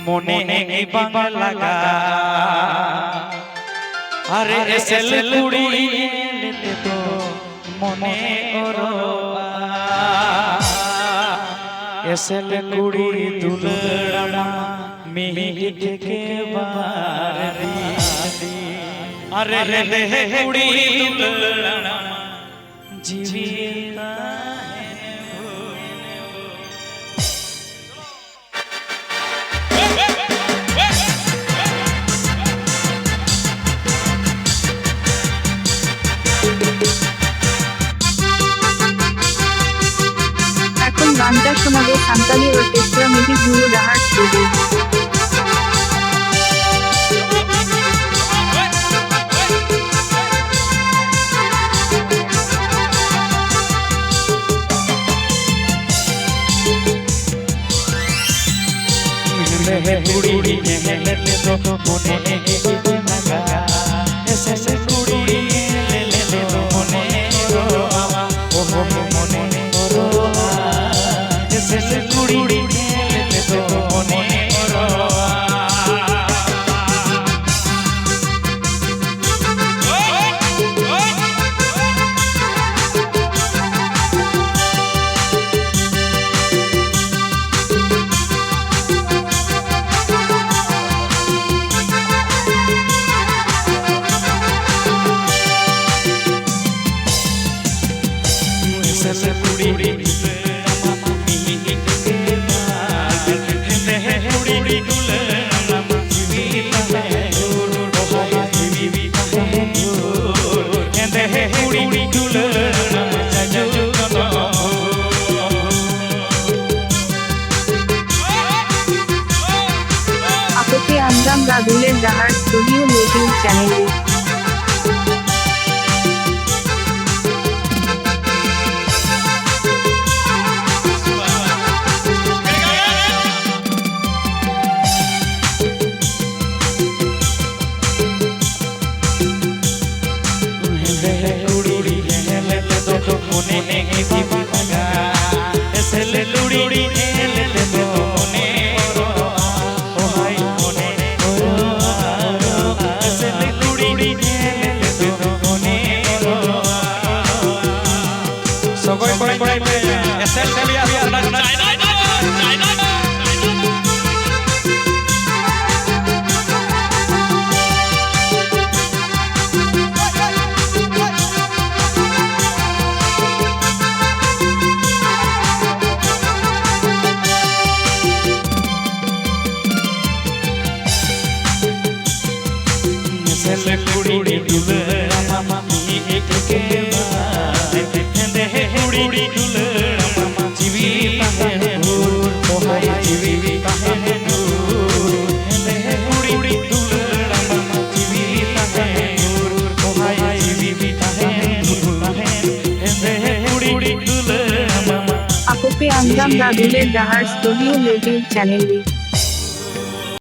মনে বাংলা লাগা আরে এসেল কুড়ি নিতে তো মনে ওরো এসেল কুড়ি দুলড়া মিহি থেকে বারি আরে রে কুড়ি দুলড়া জীবিতা এখন গানটা শোনাবে সান্তালি অর্কেস্ট্রা মিউজিক গুরু রাহার স্টুডিও। কুড়ি নেলে তো মনে লাগা এসে কুড়ি নেলে তো মনে ও মনে এসে কুড়ি নেলে তো মনে এসে কুড়ি आपके अंजाम रागुलेर राहार स्टूडियो यूट्यूब चैनल। কুড়ি ডুলে মামা থেকে কুড়ি ডুলে জীবি কাহে নূর ওহাই জীবি কাহে নূর কুড়ি ডুলে জীবি কাহে নূর ওহাই জীবি কাহে নূর কুড়ি ডুলে आपके अंजाम रागुलेर राहार स्टूडियो यूट्यूब चैनल।